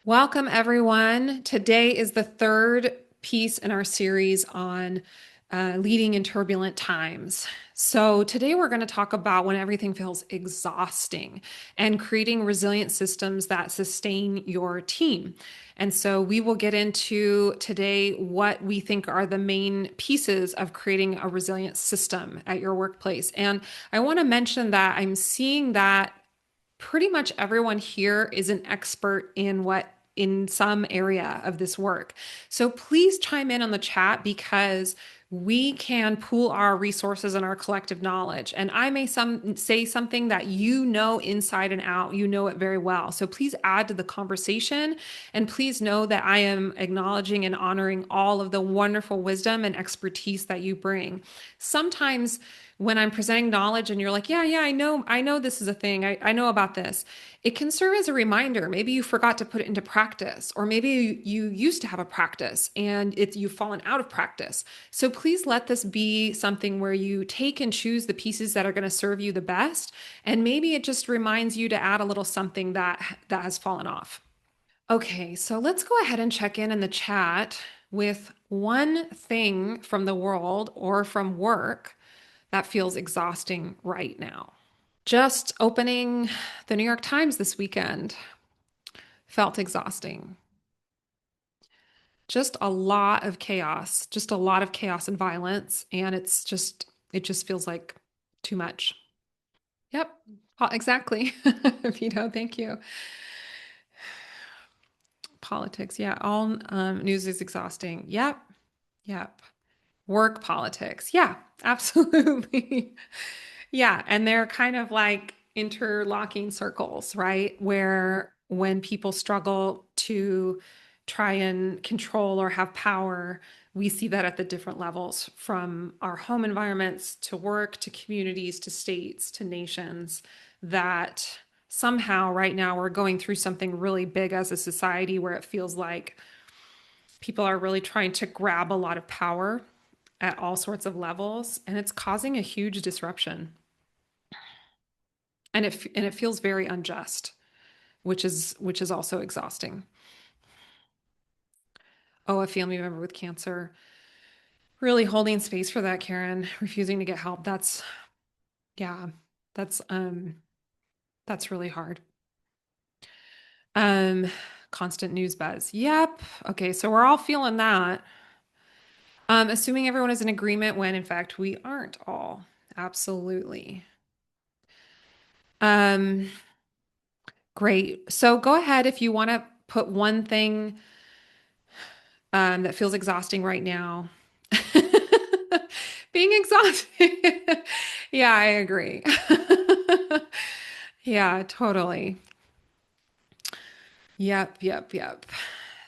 Welcome, everyone. Today is the third piece in our series on leading in turbulent times. So, today we're going to talk about when everything feels exhausting and creating resilient systems that sustain your team. And so, we will get into today what we think are the main pieces of creating a resilient system at your workplace. And I want to mention that I'm seeing that pretty much everyone here is an expert in some area of this work. So please chime in on the chat because we can pool our resources and our collective knowledge. And I may say something that you know inside and out, you know it very well. So please add to the conversation. And please know that I am acknowledging and honoring all of the wonderful wisdom and expertise that you bring. Sometimes when I'm presenting knowledge and you're like, yeah, I know this is a thing. I know about this. It can serve as a reminder. Maybe you forgot to put it into practice, or maybe you used to have a practice and you've fallen out of practice. So please let this be something where you take and choose the pieces that are going to serve you the best. And maybe it just reminds you to add a little something that has fallen off. Okay, so let's go ahead and check in the chat with one thing from the world or from work that feels exhausting right now. Just opening the New York Times this weekend felt exhausting. Just a lot of chaos, just a lot of chaos and violence. And it just feels like too much. Yep, exactly. Vito, thank you. Politics. Yeah, all news is exhausting. Yep. Work politics. Yeah, absolutely. Yeah, and they're kind of like interlocking circles, right? Where when people struggle to try and control or have power, we see that at the different levels from our home environments to work to communities to states to nations, that somehow right now we're going through something really big as a society where it feels like people are really trying to grab a lot of power at all sorts of levels, and it's causing a huge disruption. And it feels very unjust, which is also exhausting. Oh, a family member with cancer. Really holding space for that, Karen, refusing to get help. Yeah, that's um that's really hard. Um Constant news buzz. Yep. Okay, so we're all feeling that. Assuming everyone is in agreement when in fact we aren't all. Absolutely. Um Great. So go ahead if you want to put one thing that feels exhausting right now. Being exhausted. Yeah, I agree. Yeah, totally. Yep.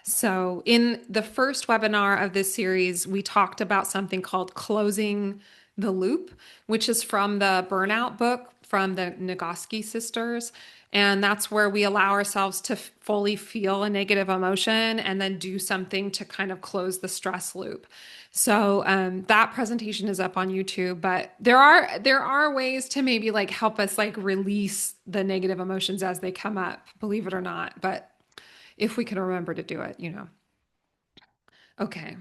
So, in the first webinar of this series, we talked about something called closing the loop, which is from the Burnout book from the Nagoski sisters. And that's where we allow ourselves to fully feel a negative emotion and then do something to kind of close the stress loop. So that presentation is up on YouTube, but there are ways to maybe like help us like release the negative emotions as they come up, believe it or not. But if we can remember to do it. Okay.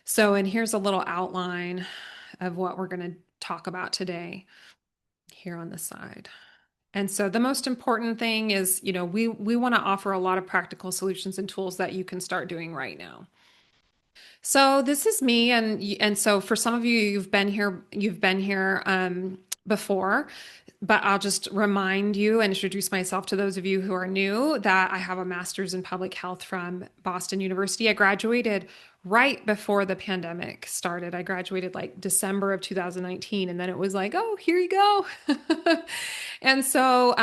So, and here's a little outline of what we're going to talk about today here on the side. And so the most important thing is, we want to offer a lot of practical solutions and tools that you can start doing right now. So this is me, and so for some of you, you've been here before, but I'll just remind you and introduce myself to those of you who are new that I have a master's in public health from Boston University. I graduated right before the pandemic started. I graduated like December of 2019, and then it was like, oh, here you go. And so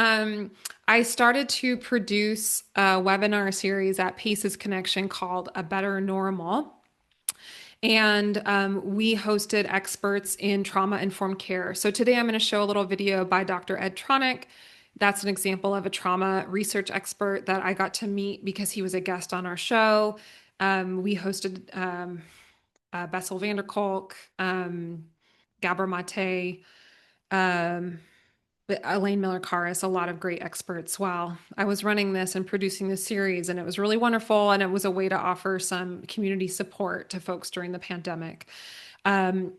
I started to produce a webinar series at Paces Connection called A Better Normal. And we hosted experts in trauma informed care. So today I'm going to show a little video by Dr. Ed Tronick. That's an example of a trauma research expert that I got to meet because he was a guest on our show. We hosted Bessel van der Kolk, Gabor Mate, Elaine Miller Karis, a lot of great experts. While I was running this and producing this series, and it was really wonderful, and it was a way to offer some community support to folks during the pandemic. Um,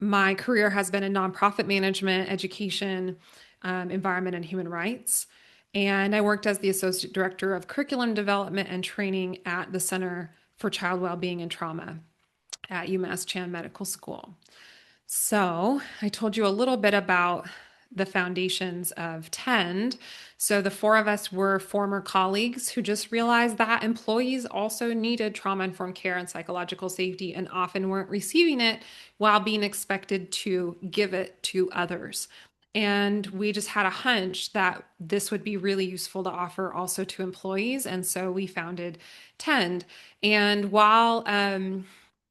my career has been in nonprofit management, education, environment, and human rights. And I worked as the Associate Director of Curriculum Development and Training at the Center for Child Wellbeing and Trauma at UMass Chan Medical School. So, I told you a little bit about the foundations of Tend. So, the four of us were former colleagues who just realized that employees also needed trauma informed care and psychological safety and often weren't receiving it while being expected to give it to others. And we just had a hunch that this would be really useful to offer also to employees. And so we founded Tend. And while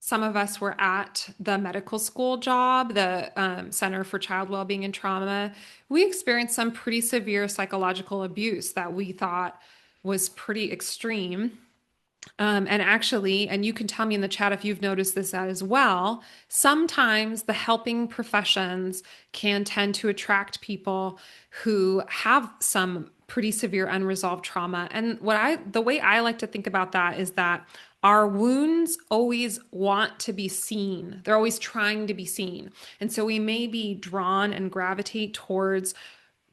some of us were at the medical school job, the Center for Child Wellbeing and Trauma. We experienced some pretty severe psychological abuse that we thought was pretty extreme. And actually, and you can tell me in the chat if you've noticed this as well, sometimes the helping professions can tend to attract people who have some pretty severe unresolved trauma. And the way I like to think about that is that our wounds always want to be seen. They're always trying to be seen. And so we may be drawn and gravitate towards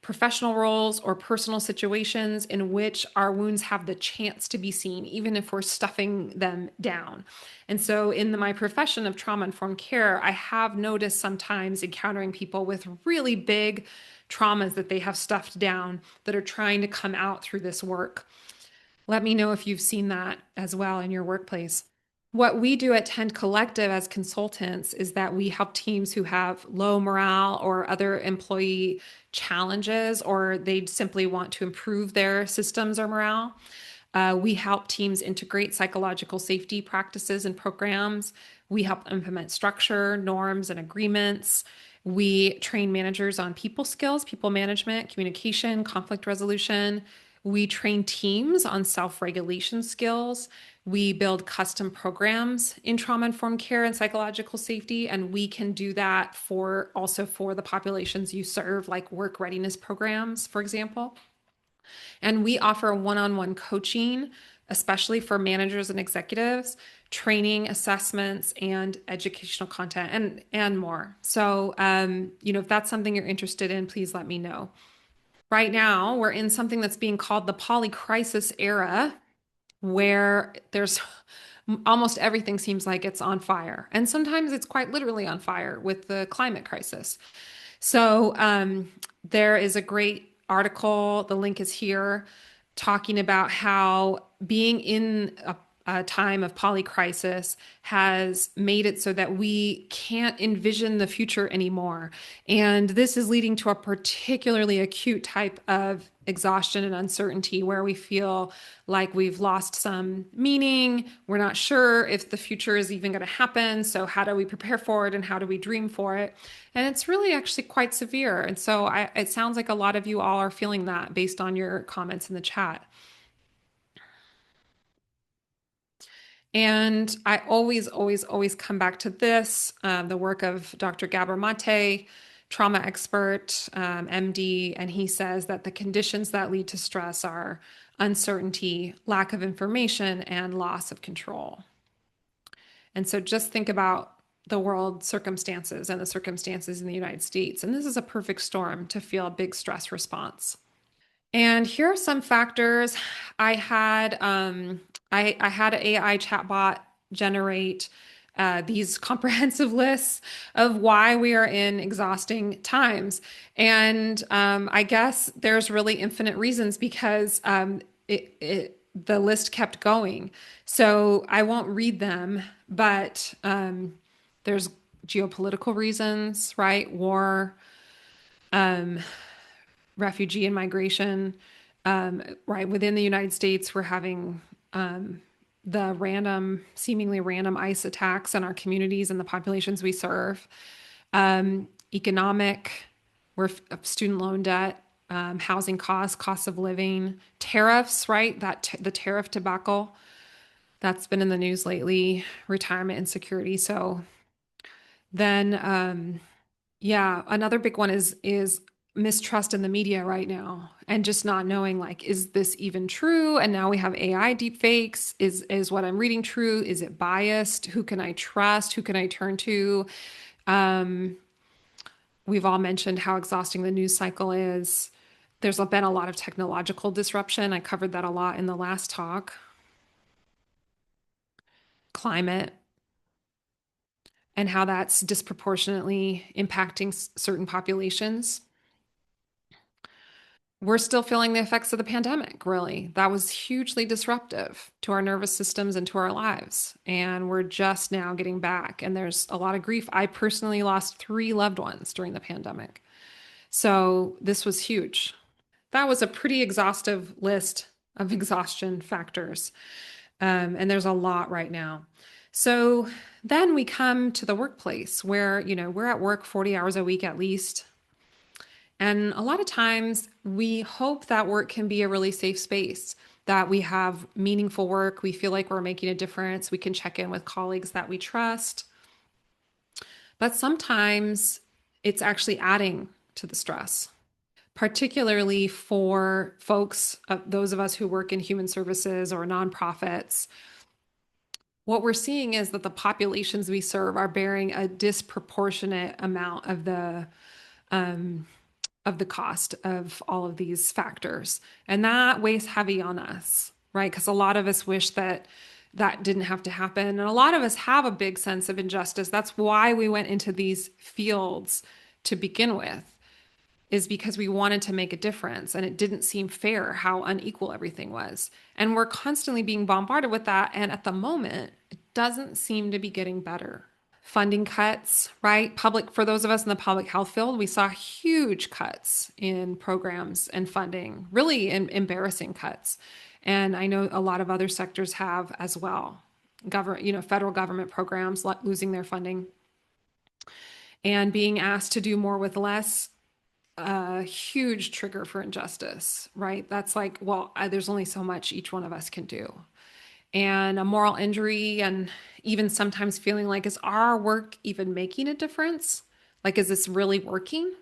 professional roles or personal situations in which our wounds have the chance to be seen, even if we're stuffing them down. And so, in my profession of trauma informed care, I have noticed sometimes encountering people with really big traumas that they have stuffed down that are trying to come out through this work. Let me know if you've seen that as well in your workplace. What we do at Tend Collective as consultants is that we help teams who have low morale or other employee challenges, or they simply want to improve their systems or morale. We help teams integrate psychological safety practices and programs. We help implement structure, norms, and agreements. We train managers on people skills, people management, communication, conflict resolution. We train teams on self regulation skills. We build custom programs in trauma informed care and psychological safety, and we can do that for the populations you serve, like work readiness programs, for example. And we offer one-on-one coaching, especially for managers and executives, training, assessments, and educational content, and more. So, if that's something you're interested in, please let me know. Right now, we're in something that's being called the Polycrisis Era, where there's almost everything seems like it's on fire. And sometimes it's quite literally on fire with the climate crisis. So there is a great article, the link is here, talking about how being in a time of polycrisis has made it so that we can't envision the future anymore. And this is leading to a particularly acute type of exhaustion and uncertainty where we feel like we've lost some meaning. We're not sure if the future is even going to happen. So, how do we prepare for it and how do we dream for it? And it's really actually quite severe. And so, it sounds like a lot of you all are feeling that based on your comments in the chat. And I always, always, always come back to this the work of Dr. Gabor Mate, trauma expert, MD, and he says that the conditions that lead to stress are uncertainty, lack of information, and loss of control. And so just think about the world circumstances and the circumstances in the United States. And this is a perfect storm to feel a big stress response. And here are some factors. I had I had an AI chatbot generate these comprehensive lists of why we are in exhausting times. And I guess there's really infinite reasons because the list kept going. So I won't read them, but there's geopolitical reasons, right? War, um, refugee and migration, right? Within the United States, we're having seemingly random ICE attacks on our communities and the populations we serve. Economic, we're student loan debt, housing costs, cost of living, tariffs, right? The tariff debacle that's been in the news lately, retirement insecurity. So then, yeah, another big one is mistrust in the media right now and just not knowing like, is this even true? And now we have AI deepfakes. Is what I'm reading true? Is it biased? Who can I trust? Who can I turn to? Um, we've all mentioned how exhausting the news cycle is. There's been a lot of technological disruption. I covered that a lot in the last talk. Climate and how that's disproportionately impacting certain populations. We're still feeling the effects of the pandemic, really. That was hugely disruptive to our nervous systems and to our lives. And we're just now getting back. And there's a lot of grief. I personally lost 3 loved ones during the pandemic. So this was huge. That was a pretty exhaustive list of exhaustion factors. And there's a lot right now. So then we come to the workplace where, we're at work 40 hours a week at least. And a lot of times we hope that work can be a really safe space, that we have meaningful work. We feel like we're making a difference. We can check in with colleagues that we trust. But sometimes it's actually adding to the stress, particularly for folks, those of us who work in human services or nonprofits. What we're seeing is that the populations we serve are bearing a disproportionate amount um, of the cost of all of these factors. And that weighs heavy on us, right? Because a lot of us wish that that didn't have to happen. And a lot of us have a big sense of injustice. That's why we went into these fields to begin with, is because we wanted to make a difference. And it didn't seem fair how unequal everything was. And we're constantly being bombarded with that. And at the moment, it doesn't seem to be getting better. Funding cuts, right? For those of us in the public health field, we saw huge cuts in programs and funding, really embarrassing cuts. And I know a lot of other sectors have as well. Federal government programs losing their funding and being asked to do more with less, a huge trigger for injustice, right? That's like, well, there's only so much each one of us can do. And a moral injury, and even sometimes feeling like, is our work even making a difference? Like, is this really working?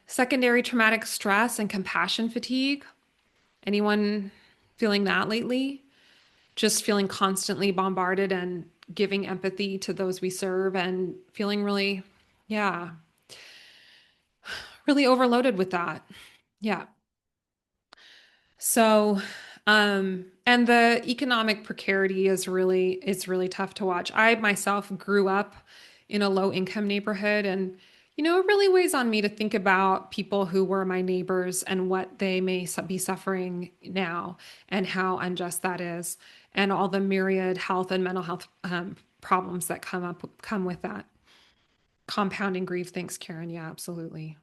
Secondary traumatic stress and compassion fatigue. Anyone feeling that lately? Just feeling constantly bombarded and giving empathy to those we serve and feeling really, yeah, really overloaded with that. Yeah. So, and the economic precarity is really tough to watch. I myself grew up in a low income neighborhood, and it really weighs on me to think about people who were my neighbors and what they may be suffering now and how unjust that is, and all the myriad health and mental health problems that come with that. Compounding grief. Thanks, Karen. Yeah, absolutely.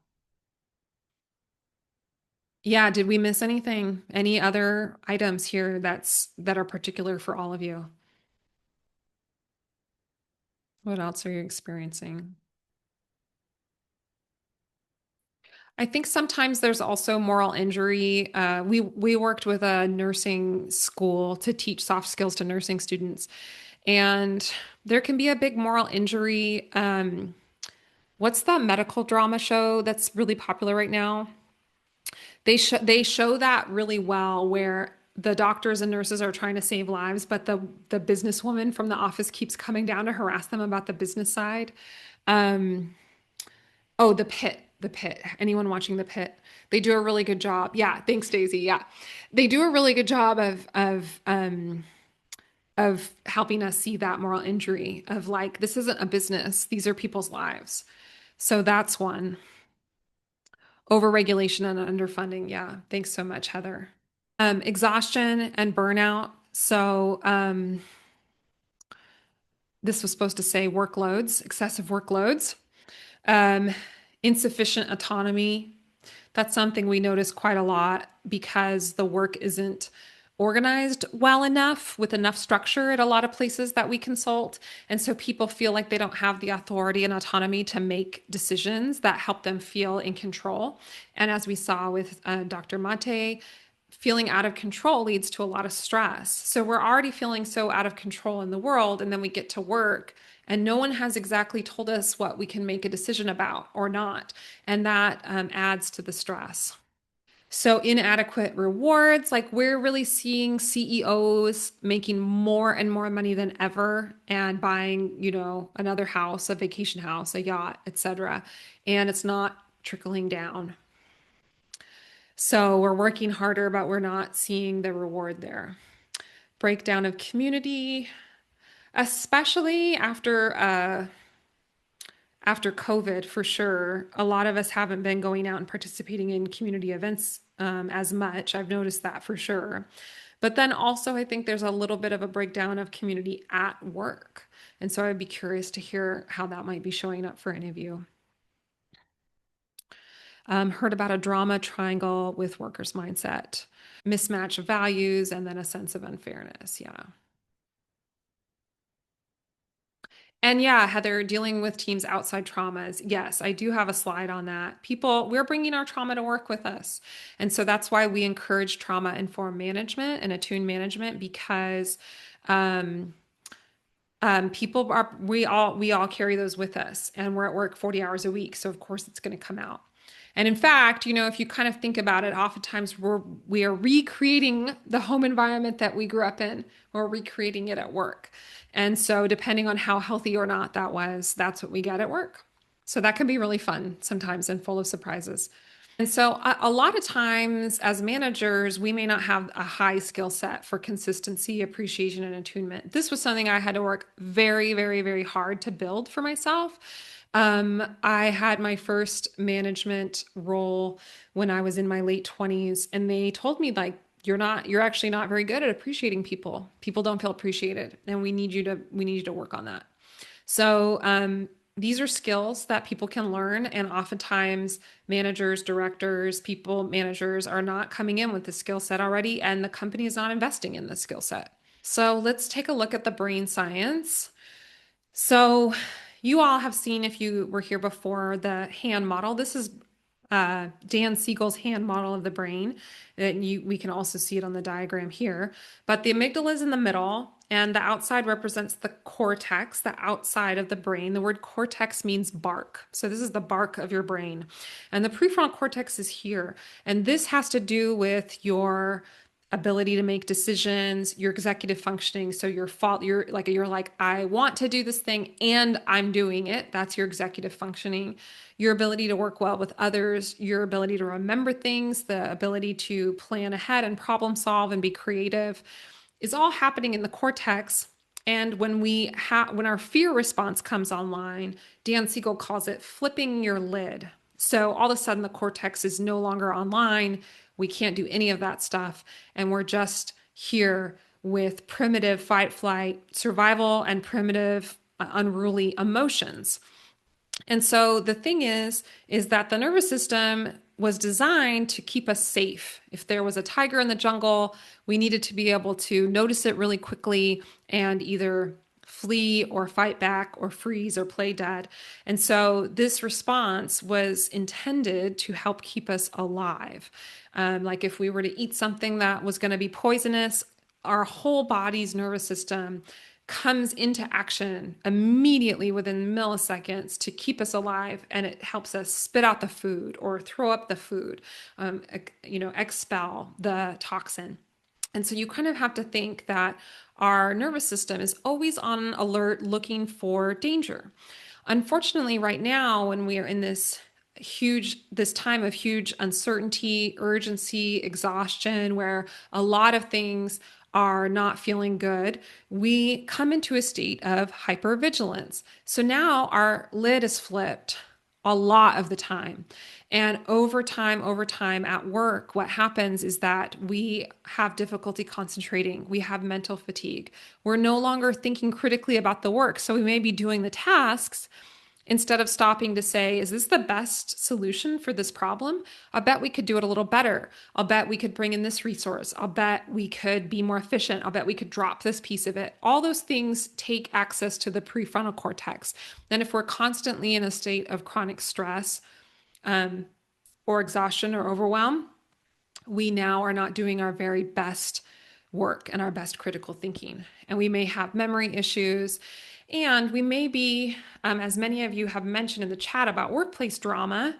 Yeah, did we miss anything? Any other items here that are particular for all of you? What else are you experiencing? I think sometimes there's also moral injury. We worked with a nursing school to teach soft skills to nursing students, and there can be a big moral injury. What's that medical drama show that's really popular right now? They show that really well, where the doctors and nurses are trying to save lives, but the businesswoman from the office keeps coming down to harass them about the business side. Um, oh, the pit. Anyone watching the pit? They do a really good job. Yeah, thanks, Daisy. Yeah, they do a really good job of helping us see that moral injury of like, this isn't a business; these are people's lives. So that's one. Overregulation and underfunding. Yeah. Thanks so much, Heather. Exhaustion and burnout. So, this was supposed to say workloads, excessive workloads, um, insufficient autonomy. That's something we notice quite a lot because the work isn't organized well enough with enough structure at a lot of places that we consult. And so people feel like they don't have the authority and autonomy to make decisions that help them feel in control. And as we saw with Dr. Mate, feeling out of control leads to a lot of stress. So we're already feeling so out of control in the world, and then we get to work And no one has exactly told us what we can make a decision about or not. And that adds to the stress. So, inadequate rewards, like we're really seeing CEOs making more and more money than ever and buying, another house, a vacation house, a yacht, etc. And it's not trickling down. So, we're working harder, but we're not seeing the reward there. Breakdown of community, especially after COVID, for sure. A lot of us haven't been going out and participating in community events as much. I've noticed that for sure. But then also, I think there's a little bit of a breakdown of community at work. And so I'd be curious to hear how that might be showing up for any of you. Heard about a drama triangle with workers' mindset, mismatch of values, and then a sense of unfairness. Yeah. And yeah, Heather, dealing with teams outside traumas. Yes, I do have a slide on that. We're bringing our trauma to work with us. And so that's why we encourage trauma informed management and attuned management because um, people are, we all carry those with us and we're at work 40 hours a week. So of course it's going to come out. And in fact, if you kind of think about it, oftentimes we are recreating the home environment that we grew up in. We're recreating it at work. And so depending on how healthy or not that was, that's what we get at work. So that can be really fun sometimes and full of surprises. And so a lot of times as managers, we may not have a high skill set for consistency, appreciation, and attunement. This was something I had to work very, very, very hard to build for myself. I had my first management role when I was in my late 20s, and they told me like, you're actually not very good at appreciating people. People don't feel appreciated, and we need you to work on that. So these are skills that people can learn, and oftentimes managers, directors, people managers are not coming in with the skill set already, and the company is not investing in the skill set. So let's take a look at the brain science. So you all have seen, if you were here before, the hand model. This is Dan Siegel's hand model of the brain. We can also see it on the diagram here. But the amygdala is in the middle, and the outside represents the cortex, the outside of the brain. The word cortex means bark. So this is the bark of your brain. And the prefrontal cortex is here. And this has to do with your ability to make decisions, your executive functioning. So you're like, I want to do this thing and I'm doing it. That's your executive functioning. Your ability to work well with others, your ability to remember things, the ability to plan ahead and problem solve and be creative is all happening in the cortex. And when our fear response comes online, Dan Siegel calls it flipping your lid. So all of a sudden the cortex is no longer online. We can't do any of that stuff. And we're just here with primitive fight, flight, survival, and primitive unruly emotions. And so the thing is that the nervous system was designed to keep us safe. If there was a tiger in the jungle, we needed to be able to notice it really quickly and either flee or fight back or freeze or play dead. And so this response was intended to help keep us alive. Like if we were to eat something that was going to be poisonous, our whole body's nervous system comes into action immediately within milliseconds to keep us alive, and it helps us spit out the food or throw up the food, expel the toxin. And so you kind of have to think that our nervous system is always on alert looking for danger. Unfortunately, right now, when we are in this time of huge uncertainty, urgency, exhaustion, where a lot of things are not feeling good, we come into a state of hypervigilance. So now our lid is flipped a lot of the time. And over time at work, what happens is that we have difficulty concentrating. We have mental fatigue. We're no longer thinking critically about the work. So we may be doing the tasks instead of stopping to say, is this the best solution for this problem? I'll bet we could do it a little better. I'll bet we could bring in this resource. I'll bet we could be more efficient. I'll bet we could drop this piece of it. All those things take access to the prefrontal cortex. And if we're constantly in a state of chronic stress, or exhaustion or overwhelm, we now are not doing our very best work and our best critical thinking. And we may have memory issues. And we may be, as many of you have mentioned in the chat about workplace drama,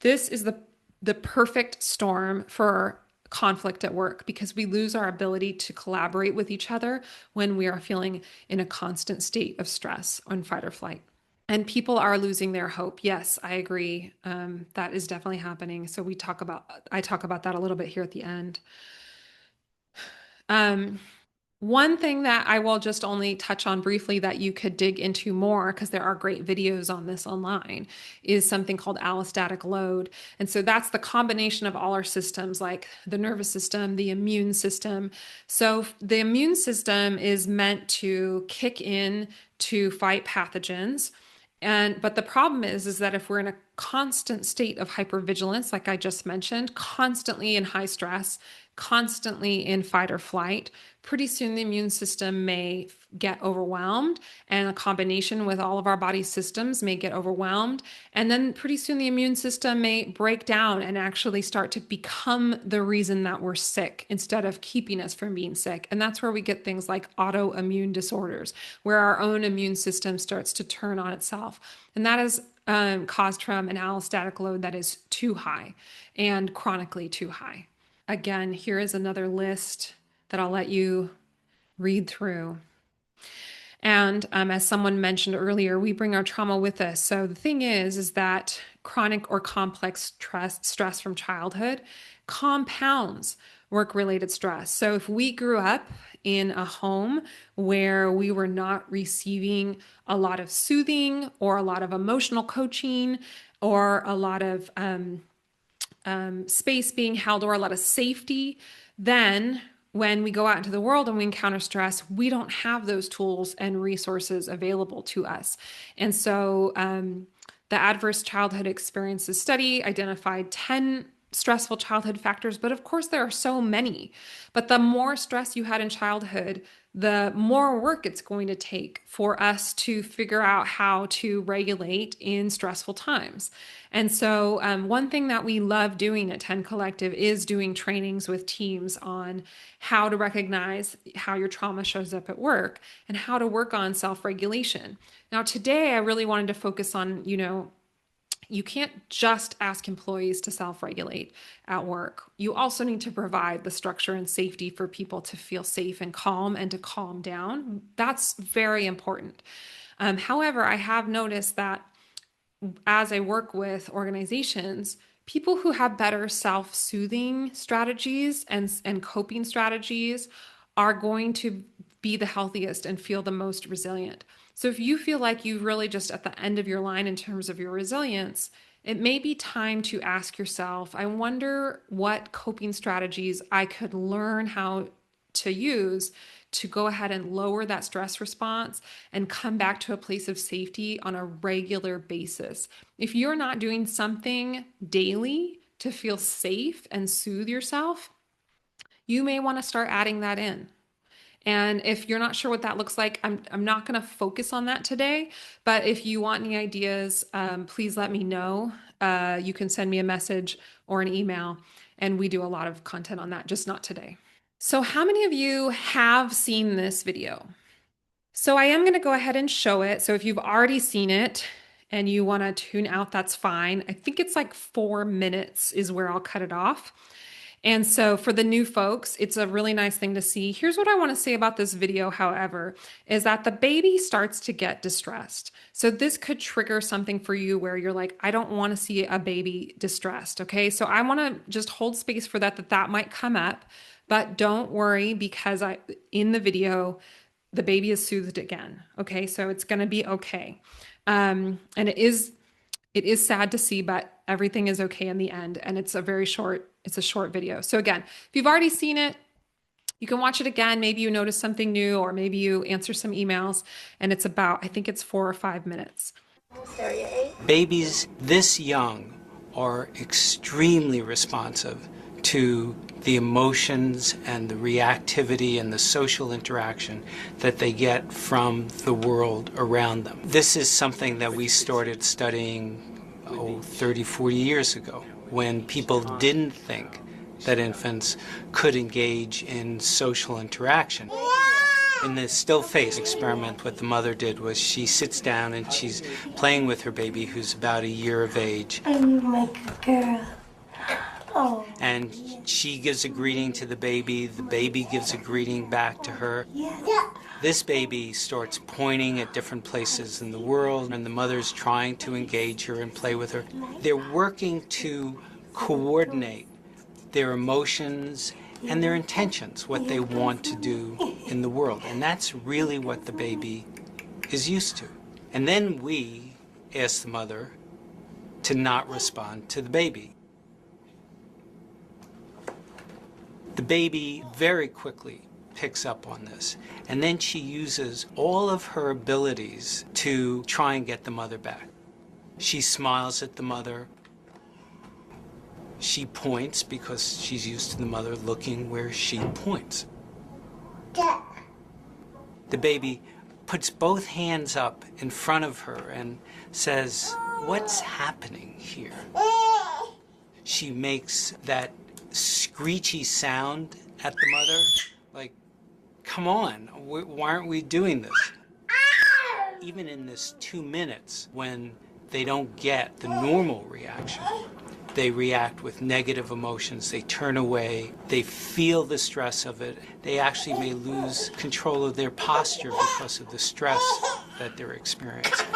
this is the perfect storm for conflict at work because we lose our ability to collaborate with each other when we are feeling in a constant state of stress on fight or flight. And people are losing their hope. Yes, I agree. That is definitely happening. So I talk about that a little bit here at the end. One thing that I will just only touch on briefly that you could dig into more, because there are great videos on this online, is something called allostatic load. And so that's the combination of all our systems, like the nervous system, the immune system. So the immune system is meant to kick in to fight pathogens. But the problem is that if we're in a constant state of hypervigilance, like I just mentioned, constantly in high stress, constantly in fight or flight, pretty soon the immune system may get overwhelmed, and a combination with all of our body systems may get overwhelmed. And then pretty soon the immune system may break down and actually start to become the reason that we're sick instead of keeping us from being sick. And that's where we get things like autoimmune disorders, where our own immune system starts to turn on itself. And that is caused from an allostatic load that is too high and chronically too high. Again, here is another list that I'll let you read through. And as someone mentioned earlier, we bring our trauma with us. So the thing is that chronic or complex stress from childhood compounds work-related stress. So if we grew up in a home where we were not receiving a lot of soothing or a lot of emotional coaching or a lot of space being held or a lot of safety, then when we go out into the world and we encounter stress, we don't have those tools and resources available to us. And so the Adverse Childhood Experiences Study identified 10 stressful childhood factors, but of course there are so many. But the more stress you had in childhood, the more work it's going to take for us to figure out how to regulate in stressful times. And so one thing that we love doing at 10 Collective is doing trainings with teams on how to recognize how your trauma shows up at work and how to work on self-regulation. Now, today I really wanted to focus on, you can't just ask employees to self-regulate at work. You also need to provide the structure and safety for people to feel safe and to calm down. That's very important. However, I have noticed that as I work with organizations, people who have better self-soothing strategies and coping strategies are going to be the healthiest and feel the most resilient. So if you feel like you've really just at the end of your line in terms of your resilience, it may be time to ask yourself, I wonder what coping strategies I could learn how to use to go ahead and lower that stress response and come back to a place of safety on a regular basis. If you're not doing something daily to feel safe and soothe yourself, you may want to start adding that in. And if you're not sure what that looks like, I'm not going to focus on that today. But if you want any ideas, please let me know. You can send me a message or an email, and we do a lot of content on that, just not today. So how many of you have seen this video? So I am going to go ahead and show it. So if you've already seen it and you want to tune out, that's fine. I think it's like 4 minutes is where I'll cut it off. And so for the new folks, it's a really nice thing to see. Here's what I want to say about this video, however, is that the baby starts to get distressed. So this could trigger something for you where you're like, I don't want to see a baby distressed. Okay. So I want to just hold space for that might come up, but don't worry because in the video, the baby is soothed again. Okay. So it's going to be okay. And it is sad to see, but everything is okay in the end. And it's a short video. So again, if you've already seen it, you can watch it again. Maybe you notice something new, or maybe you answer some emails, and it's about, I think it's 4 or 5 minutes. Babies this young are extremely responsive to the emotions and the reactivity and the social interaction that they get from the world around them. This is something that we started studying 30, 40 years ago, when people didn't think that infants could engage in social interaction. In the still face experiment, what the mother did was she sits down and she's playing with her baby who's about a year of age. I'm like a girl. Oh. And she gives a greeting to the baby gives a greeting back to her. Yeah. This baby starts pointing at different places in the world, and the mother's trying to engage her and play with her. They're working to coordinate their emotions and their intentions, what they want to do in the world. And that's really what the baby is used to. And then we ask the mother to not respond to the baby. The baby very quickly picks up on this, and then she uses all of her abilities to try and get the mother back. She smiles at the mother. She points because she's used to the mother looking where she points. The baby puts both hands up in front of her and says, "What's happening here?" She makes that screechy sound at the mother, like, come on, why aren't we doing this? Even in this 2 minutes, when they don't get the normal reaction, they react with negative emotions, they turn away, they feel the stress of it, they actually may lose control of their posture because of the stress that they're experiencing.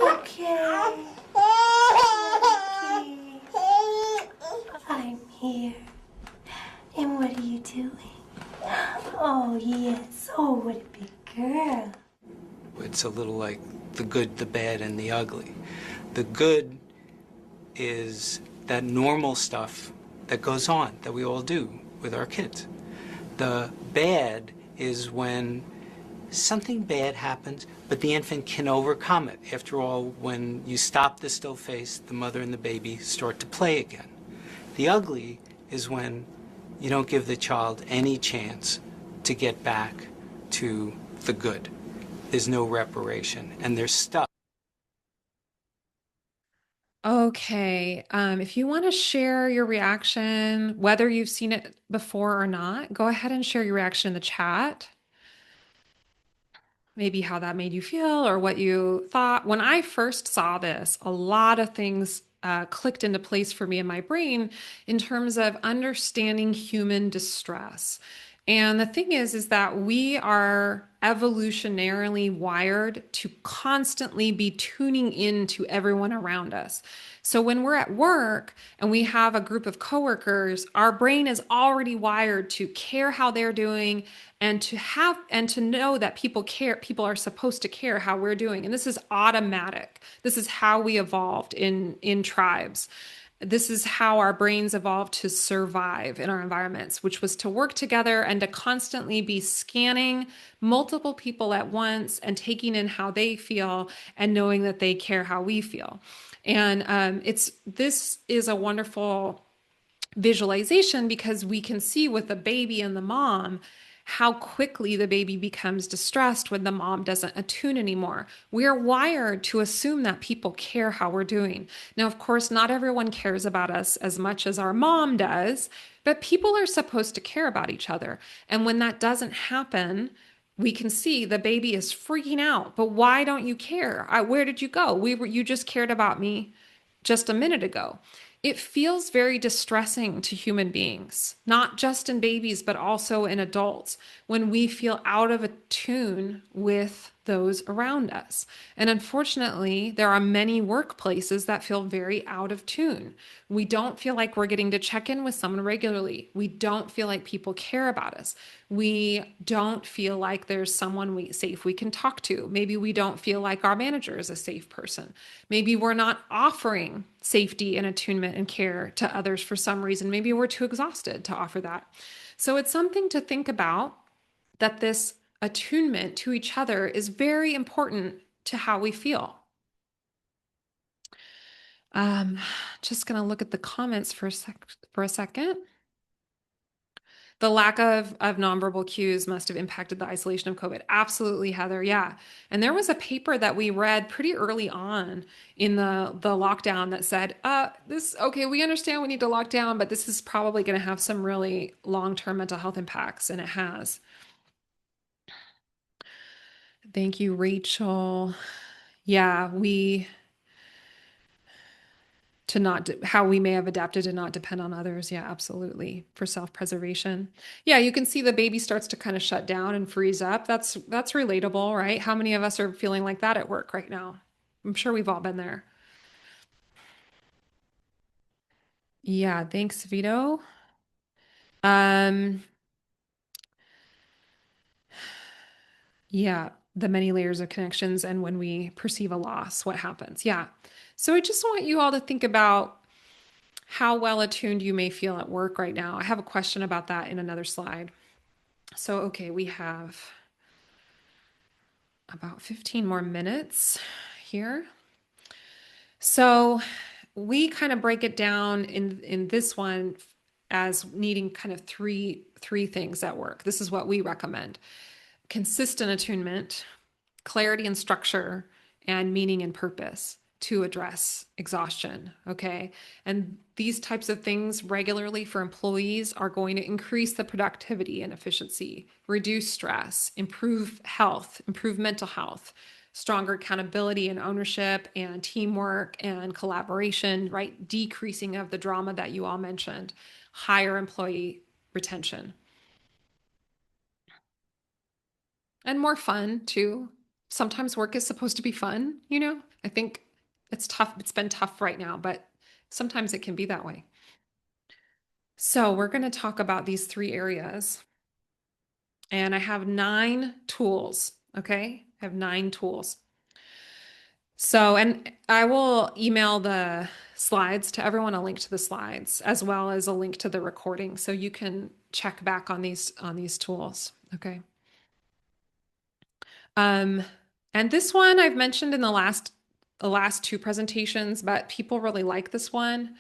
Okay. I'm here. And what are you doing? Oh, yes. Oh, what a big girl. It's a little like the good, the bad, and the ugly. The good is that normal stuff that goes on, that we all do with our kids. The bad is when something bad happens, but the infant can overcome it. After all, when you stop the still face, the mother and the baby start to play again. The ugly is when you don't give the child any chance to get back to the good. There's no reparation, and they're stuck. Okay. If you want to share your reaction, whether you've seen it before or not, go ahead and share your reaction in the chat. Maybe how that made you feel or what you thought. When I first saw this, a lot of things clicked into place for me in my brain in terms of understanding human distress. And the thing is that we are evolutionarily wired to constantly be tuning into everyone around us. So when we're at work and we have a group of coworkers, our brain is already wired to care how they're doing and to know that people care, people are supposed to care how we're doing. And this is automatic. This is how we evolved in tribes. This is how our brains evolved to survive in our environments, which was to work together and to constantly be scanning multiple people at once and taking in how they feel and knowing that they care how we feel. And this is a wonderful visualization because we can see with the baby and the mom how quickly the baby becomes distressed when the mom doesn't attune anymore. We are wired to assume that people care how we're doing. Now, of course, not everyone cares about us as much as our mom does, but people are supposed to care about each other. And when that doesn't happen, we can see the baby is freaking out. But why don't you care? Where did you go? You just cared about me just a minute ago. It feels very distressing to human beings, not just in babies, but also in adults, when we feel out of tune with those around us. And unfortunately, there are many workplaces that feel very out of tune. We don't feel like we're getting to check in with someone regularly. We don't feel like people care about us. We don't feel like there's someone safe we can talk to. Maybe we don't feel like our manager is a safe person. Maybe we're not offering safety and attunement and care to others for some reason. Maybe we're too exhausted to offer that. So it's something to think about, that this attunement to each other is very important to how we feel. Just going to look at the comments for a second. The lack of nonverbal cues must have impacted the isolation of COVID. Absolutely, Heather. Yeah. And there was a paper that we read pretty early on in the lockdown that said, this, okay, we understand we need to lock down, but this is probably going to have some really long-term mental health impacts. And it has. Thank you, Rachel. Yeah, we to not how we may have adapted to not depend on others. Yeah, absolutely. For self-preservation. Yeah, you can see the baby starts to kind of shut down and freeze up. That's relatable, right? How many of us are feeling like that at work right now? I'm sure we've all been there. Yeah, thanks, Vito. Um, yeah, the many layers of connections and when we perceive a loss, what happens? Yeah. So I just want you all to think about how well attuned you may feel at work right now. I have a question about that in another slide. So, okay, we have about 15 more minutes here. So we kind of break it down in this one as needing kind of three things at work. This is what we recommend. Consistent attunement, clarity and structure, and meaning and purpose to address exhaustion. Okay. And these types of things regularly for employees are going to increase the productivity and efficiency, reduce stress, improve health, improve mental health, stronger accountability and ownership and teamwork and collaboration, right? Decreasing of the drama that you all mentioned, higher employee retention. And more fun too. Sometimes work is supposed to be fun, you know? I think it's tough. It's been tough right now, but sometimes it can be that way. So, we're going to talk about these three areas. And I have 9 tools, okay? I have 9 tools. So, and I will email the slides to everyone, a link to the slides, as well as a link to the recording so you can check back on these tools, okay? Um, and this one I've mentioned in the last 2 presentations, but people really like this one.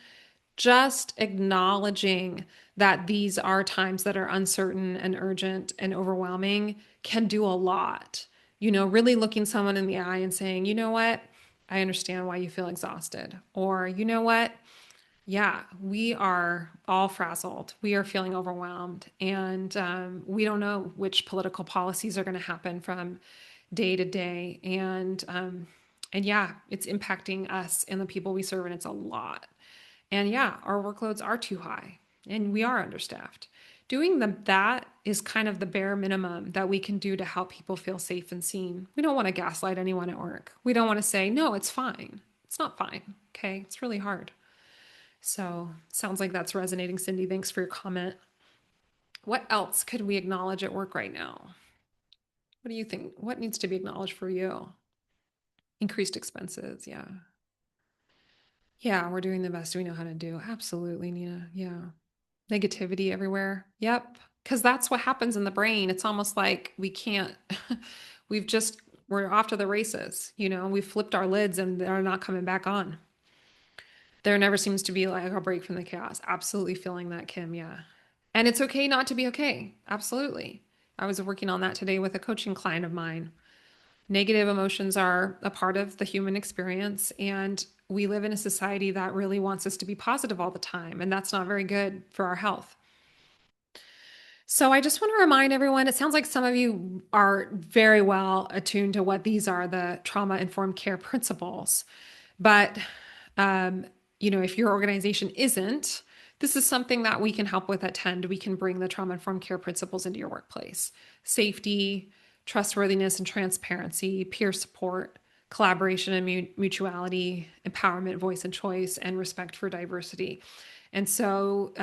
Just acknowledging that these are times that are uncertain and urgent and overwhelming can do a lot. You know, really looking someone in the eye and saying, you know what? I understand why you feel exhausted. Or, you know what? Yeah, we are all frazzled. We are feeling overwhelmed. And we don't know which political policies are going to happen from day to day. And yeah, it's impacting us and the people we serve, and it's a lot. And yeah, our workloads are too high and we are understaffed. That is kind of the bare minimum that we can do to help people feel safe and seen. We don't want to gaslight anyone at work. We don't want to say, no, it's fine. It's not fine. Okay. It's really hard. So, sounds like that's resonating, Cindy. Thanks for your comment. What else could we acknowledge at work right now? What do you think? What needs to be acknowledged for you? Increased expenses. Yeah. Yeah, we're doing the best we know how to do. Absolutely, Nina. Yeah. Negativity everywhere. Yep. Because that's what happens in the brain. It's almost like we can't, we've just, we're off to the races. You know, we've flipped our lids and they're not coming back on. There never seems to be like a break from the chaos. Absolutely feeling that, Kim. Yeah. And it's okay not to be okay. Absolutely. I was working on that today with a coaching client of mine. Negative emotions are a part of the human experience, and we live in a society that really wants us to be positive all the time, and that's not very good for our health. So I just want to remind everyone, it sounds like some of you are very well attuned to what these are, the trauma-informed care principles. But you know, if your organization isn't, this is something that we can help with at Tend. We can bring the trauma-informed care principles into your workplace. Safety, trustworthiness and transparency, peer support, collaboration and mutuality, empowerment, voice and choice, and respect for diversity. And so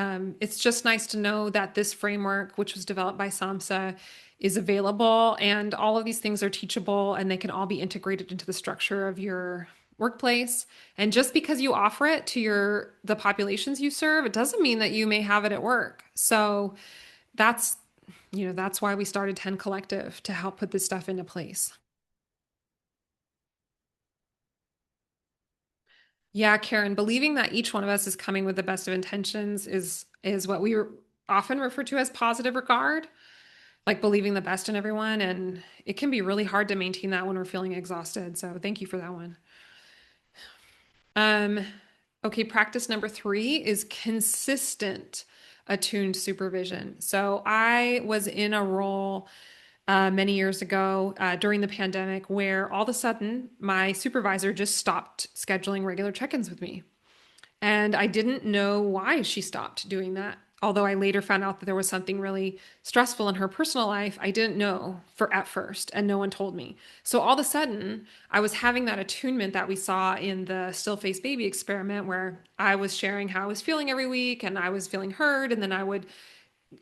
it's just nice to know that this framework, which was developed by SAMHSA, is available, and all of these things are teachable and they can all be integrated into the structure of your workplace. And just because you offer it to the populations you serve, it doesn't mean that you may have it at work. So that's that's why we started 10 Collective, to help put this stuff into place. Yeah, Karen, believing that each one of us is coming with the best of intentions is what we often referred to as positive regard, like believing the best in everyone. And it can be really hard to maintain that when we're feeling exhausted. So thank you for that one. Um, okay, practice number 3 is consistent attuned supervision. So I was in a role many years ago during the pandemic where all of a sudden my supervisor just stopped scheduling regular check-ins with me. And I didn't know why she stopped doing that. Although I later found out that there was something really stressful in her personal life, I didn't know for at first, and no one told me. So all of a sudden, I was having that attunement that we saw in the still face baby experiment, where I was sharing how I was feeling every week, and I was feeling heard, and then I would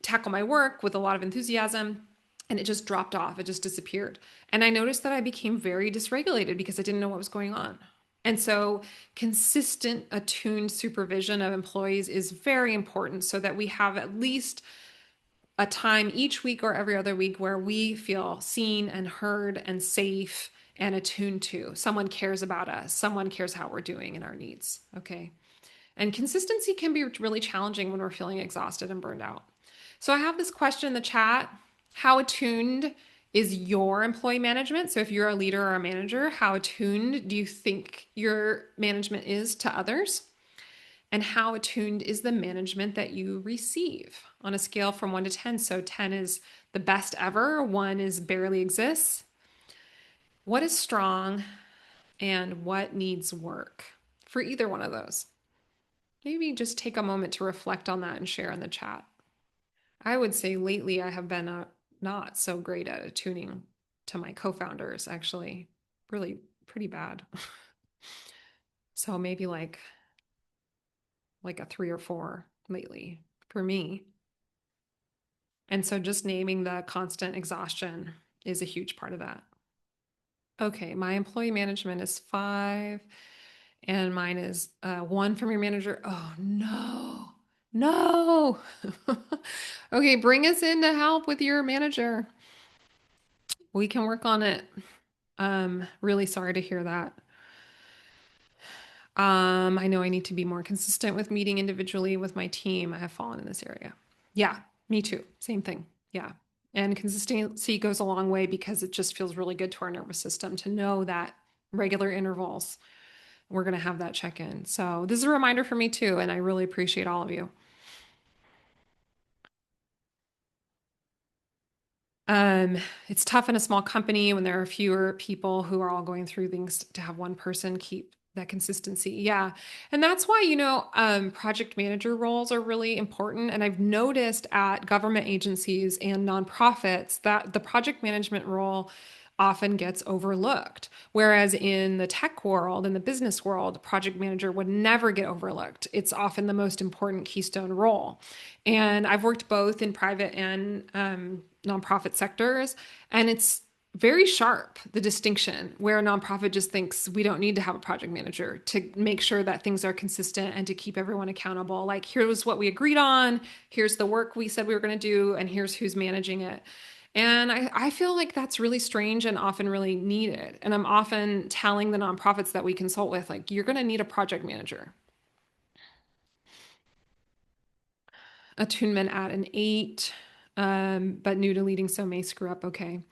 tackle my work with a lot of enthusiasm, and it just dropped off. It just disappeared. And I noticed that I became very dysregulated because I didn't know what was going on. And so, consistent, attuned supervision of employees is very important so that we have at least a time each week or every other week where we feel seen and heard and safe and attuned to. Someone cares about us, someone cares how we're doing and our needs. Okay. And consistency can be really challenging when we're feeling exhausted and burned out. So, I have this question in the chat. How attuned is your employee management? So if you're a leader or a manager, how attuned do you think your management is to others? And how attuned is the management that you receive on a scale from 1 to 10? So 10 is the best ever, 1 is barely exists. What is strong and what needs work for either one of those? Maybe just take a moment to reflect on that and share in the chat. I would say lately I have been not so great at attuning to my co-founders, actually, really pretty bad. So maybe like a 3 or 4 lately for me. And so just naming the constant exhaustion is a huge part of that. Okay, my employee management is 5 and mine is 1 from your manager. Oh no. No. Okay, bring us in to help with your manager. We can work on it. Really sorry to hear that. I know I need to be more consistent with meeting individually with my team. I have fallen in this area. Yeah, me too. Same thing. Yeah. And consistency goes a long way because it just feels really good to our nervous system to know that regular intervals, we're going to have that check in. So this is a reminder for me too. And I really appreciate all of you. It's tough in a small company when there are fewer people who are all going through things to have one person keep that consistency. Yeah. And that's why, project manager roles are really important. And I've noticed at government agencies and nonprofits that the project management role often gets overlooked. Whereas in the tech world, in the business world, project manager would never get overlooked. It's often the most important keystone role. And I've worked both in private and nonprofit sectors, and it's very sharp, the distinction where a nonprofit just thinks we don't need to have a project manager to make sure that things are consistent and to keep everyone accountable. Like, here's what we agreed on, here's the work we said we were going to do, and here's who's managing it. And I feel like that's really strange and often really needed. And I'm often telling the nonprofits that we consult with, like, you're going to need a project manager. Attunement at an 8, but new to leading, so may screw up. Okay,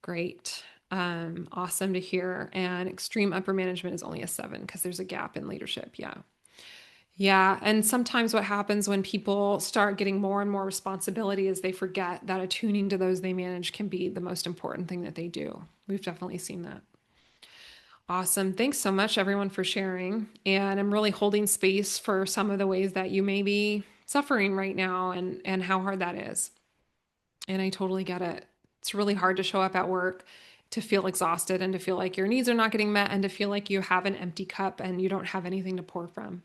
great. Awesome to hear. And extreme upper management is only a 7 because there's a gap in leadership. Yeah. Yeah. And sometimes what happens when people start getting more and more responsibility is they forget that attuning to those they manage can be the most important thing that they do. We've definitely seen that. Awesome. Thanks so much, everyone, for sharing. And I'm really holding space for some of the ways that you may be suffering right now and how hard that is. And I totally get it. It's really hard to show up at work, to feel exhausted and to feel like your needs are not getting met and to feel like you have an empty cup and you don't have anything to pour from.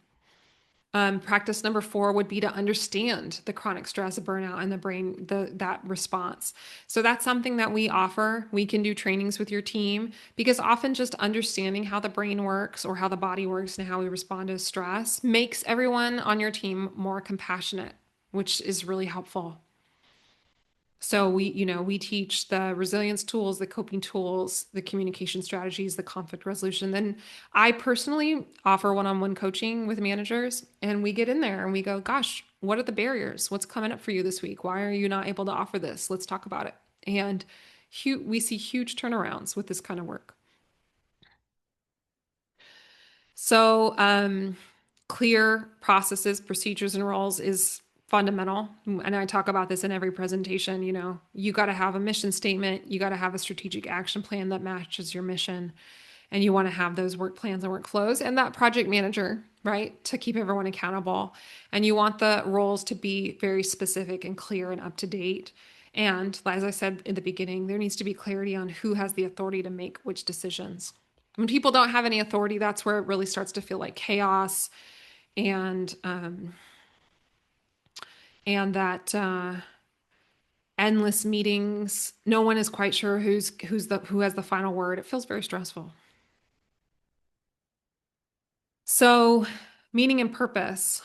Practice number 4 would be to understand the chronic stress, burnout, and the brain, that response. So that's something that we offer. We can do trainings with your team because often just understanding how the brain works or how the body works and how we respond to stress makes everyone on your team more compassionate, which is really helpful. So we teach the resilience tools, the coping tools, the communication strategies, the conflict resolution. Then I personally offer one-on-one coaching with managers, and we get in there and we go, gosh, what are the barriers? What's coming up for you this week? Why are you not able to offer this? Let's talk about it. And we see huge turnarounds with this kind of work. So, clear processes, procedures, and roles is fundamental. And I talk about this in every presentation. You got to have a mission statement, you got to have a strategic action plan that matches your mission, and you want to have those work plans and workflows and that project manager, right, to keep everyone accountable. And you want the roles to be very specific and clear and up to date. And as I said in the beginning, there needs to be clarity on who has the authority to make which decisions. When people don't have any authority, that's where it really starts to feel like chaos, and that endless meetings. No one is quite sure who has the final word. It feels very stressful. So, meaning and purpose.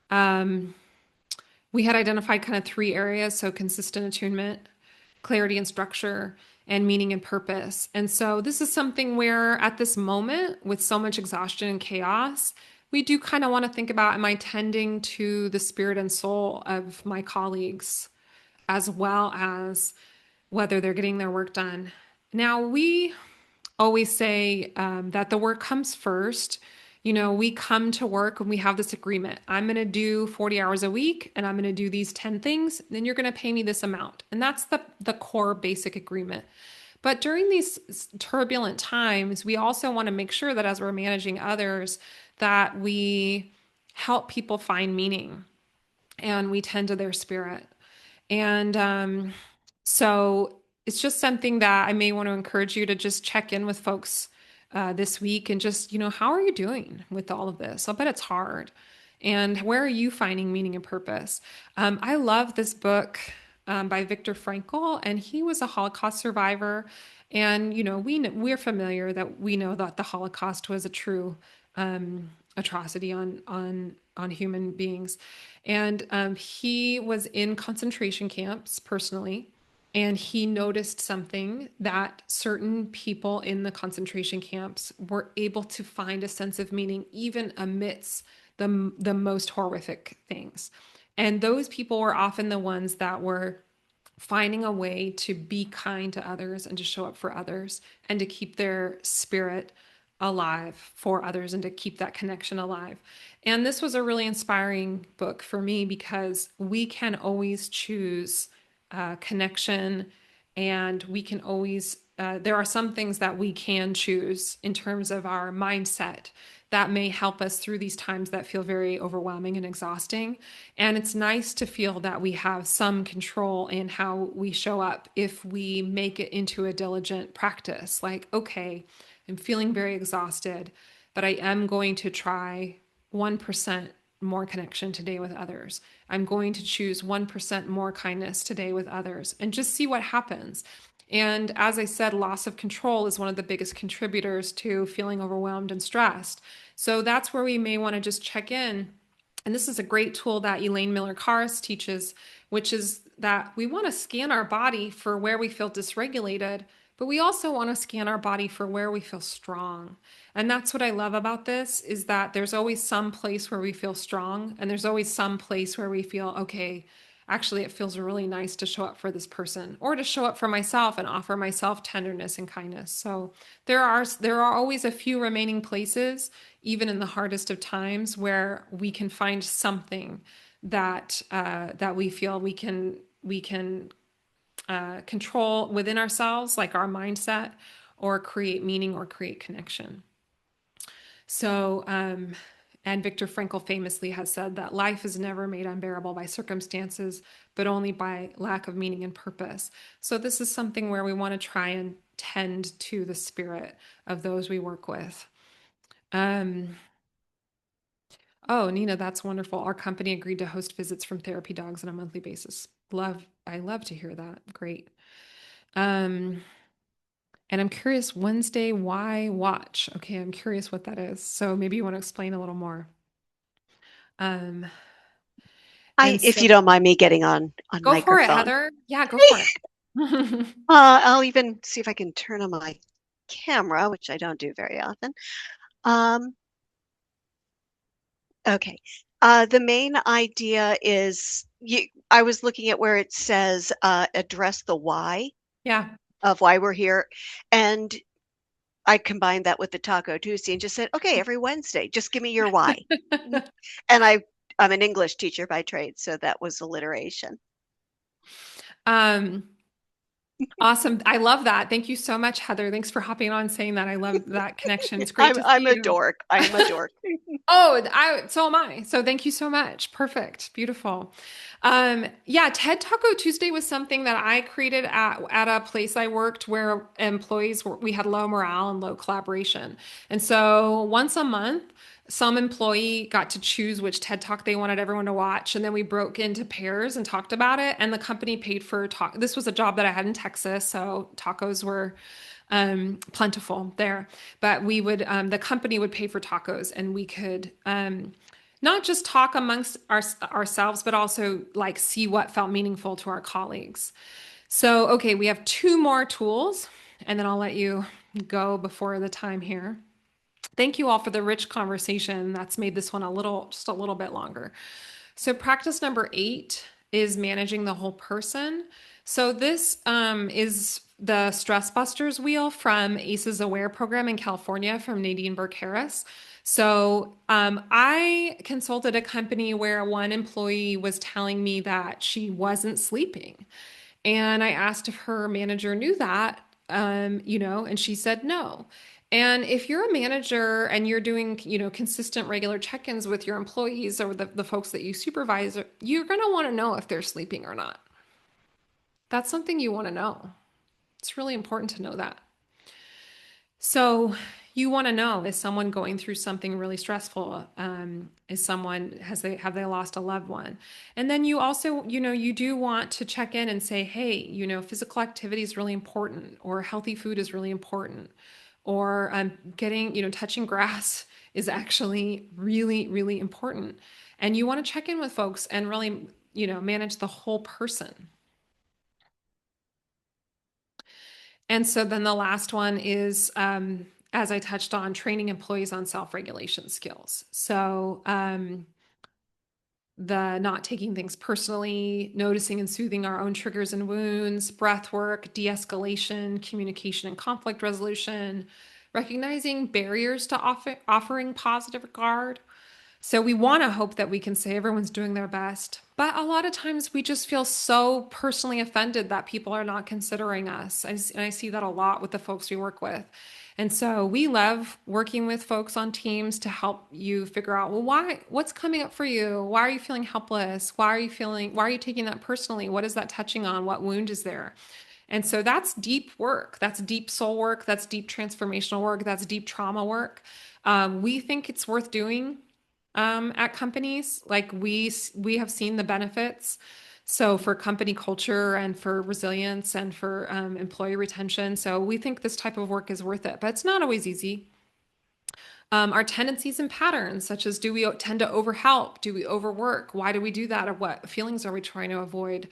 We had identified kind of three areas: so consistent attunement, clarity and structure, and meaning and purpose. And so this is something where at this moment, with so much exhaustion and chaos, we do kind of want to think about, am I tending to the spirit and soul of my colleagues, as well as whether they're getting their work done? Now, we always say that the work comes first. We come to work and we have this agreement. I'm going to do 40 hours a week and I'm going to do these 10 things. Then you're going to pay me this amount. And that's the core basic agreement. But during these turbulent times, we also want to make sure that as we're managing others, that we help people find meaning and we tend to their spirit. And so it's just something that I may want to encourage you to just check in with folks this week and just, how are you doing with all of this? I'll bet it's hard. And where are you finding meaning and purpose? I love this book by Viktor Frankl, and he was a Holocaust survivor. And, we're familiar that we know that the Holocaust was a true atrocity on human beings. And he was in concentration camps personally, and he noticed something, that certain people in the concentration camps were able to find a sense of meaning even amidst the most horrific things. And those people were often the ones that were finding a way to be kind to others and to show up for others and to keep their spirit alive for others and to keep that connection alive. And this was a really inspiring book for me, because we can always choose connection, and we can always, there are some things that we can choose in terms of our mindset that may help us through these times that feel very overwhelming and exhausting. And it's nice to feel that we have some control in how we show up if we make it into a diligent practice. Like, okay, I'm feeling very exhausted, but I am going to try 1% more connection today with others. I'm going to choose 1% more kindness today with others and just see what happens. And as I said, loss of control is one of the biggest contributors to feeling overwhelmed and stressed. So that's where we may want to just check in. And this is a great tool that Elaine Miller-Karas teaches, which is that we want to scan our body for where we feel dysregulated, but we also want to scan our body for where we feel strong. And that's what I love about this, is that there's always some place where we feel strong, and there's always some place where we feel, okay, actually, it feels really nice to show up for this person, or to show up for myself and offer myself tenderness and kindness. So there are always a few remaining places, even in the hardest of times, where we can find something that that we feel we can control within ourselves, like our mindset, or create meaning or create connection. So, and Viktor Frankl famously has said that life is never made unbearable by circumstances, but only by lack of meaning and purpose. So this is something where we want to try and tend to the spirit of those we work with. Oh, Nina, that's wonderful. Our company agreed to host visits from therapy dogs on a monthly basis. I love to hear that. Great. And I'm curious, Wednesday, why watch? Okay, I'm curious what that is. So maybe you want to explain a little more. And If so you don't mind me getting on go for it, microphone. Heather. Yeah, go for it. I'll even see if I can turn on my camera, which I don't do very often. Okay. The main idea is I was looking at where it says address the why Yeah. of why we're here. And I combined that with the Taco Tuesday and just said, okay, every Wednesday, just give me your why. And I'm an English teacher by trade, so that was alliteration. Um, awesome. I love that. Thank you so much, Heather. Thanks for hopping on and saying that. I love that connection. It's great to see I'm a you. dork. I am a dork. Oh, so am I. So thank you so much. Perfect. Beautiful. Yeah, TED Taco Tuesday was something that I created at a place I worked where we had low morale and low collaboration. And so once a month, some employee got to choose which TED Talk they wanted everyone to watch. And then we broke into pairs and talked about it. And the company paid for talk. This was a job that I had in Texas. So tacos were plentiful there. But the company would pay for tacos and we could not just talk amongst ourselves, but also like see what felt meaningful to our colleagues. So, okay, we have two more tools and then I'll let you go before the time here. Thank you all for the rich conversation. That's made this one just a little bit longer. So, practice number 8 is managing the whole person. So, this is the Stress Busters wheel from ACE's Aware program in California from Nadine Burke Harris. So, I consulted a company where one employee was telling me that she wasn't sleeping. And I asked if her manager knew that, and she said no. And if you're a manager and you're doing, consistent regular check-ins with your employees or the folks that you supervise, you're going to want to know if they're sleeping or not. That's something you want to know. It's really important to know that. So you want to know, is someone going through something really stressful? Have they lost a loved one? And then you also, you do want to check in and say, hey, physical activity is really important, or healthy food is really important, or touching grass is actually really, really important. And you want to check in with folks and really, manage the whole person. And so then the last one is, as I touched on, training employees on self-regulation skills. So the not taking things personally, noticing and soothing our own triggers and wounds, breath work, de-escalation, communication and conflict resolution, recognizing barriers to offering positive regard. So we want to hope that we can say everyone's doing their best. But a lot of times we just feel so personally offended that people are not considering us. And I see that a lot with the folks we work with. And so we love working with folks on teams to help you figure out, well, what's coming up for you? Why are you feeling helpless? Why are you taking that personally? What is that touching on? What wound is there? And so that's deep work. That's deep soul work. That's deep transformational work. That's deep trauma work. We think it's worth doing at companies. Like we have seen the benefits. So for company culture and for resilience and for employee retention. So we think this type of work is worth it, but it's not always easy. Our tendencies and patterns, such as, do we tend to overhelp? Do we overwork? Why do we do that? Or what feelings are we trying to avoid?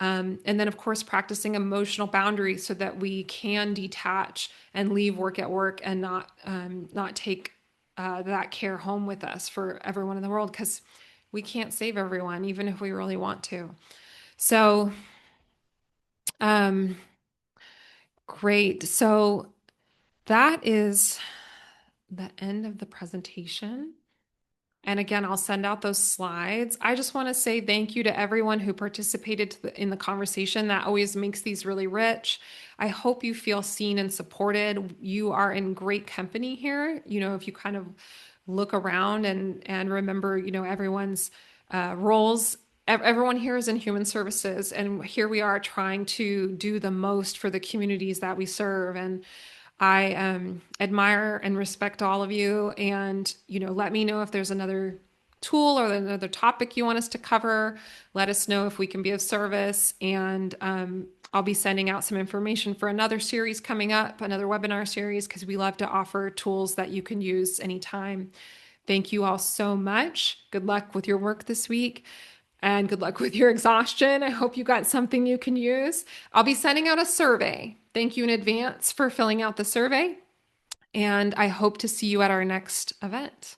And then, of course, practicing emotional boundaries so that we can detach and leave work at work and not take that care home with us for everyone in the world, because we can't save everyone, even if we really want to. So, great. So that is the end of the presentation. And again, I'll send out those slides. I just want to say thank you to everyone who participated in the conversation. That always makes these really rich. I hope you feel seen and supported. You are in great company here. If you kind of look around and remember, everyone's roles. Everyone here is in human services, and here we are trying to do the most for the communities that we serve. And I admire and respect all of you. And, let me know if there's another tool or another topic you want us to cover. Let us know if we can be of service. And I'll be sending out some information for another series coming up, another webinar series, because we love to offer tools that you can use anytime. Thank you all so much. Good luck with your work this week. And good luck with your exhaustion. I hope you got something you can use. I'll be sending out a survey. Thank you in advance for filling out the survey. And I hope to see you at our next event.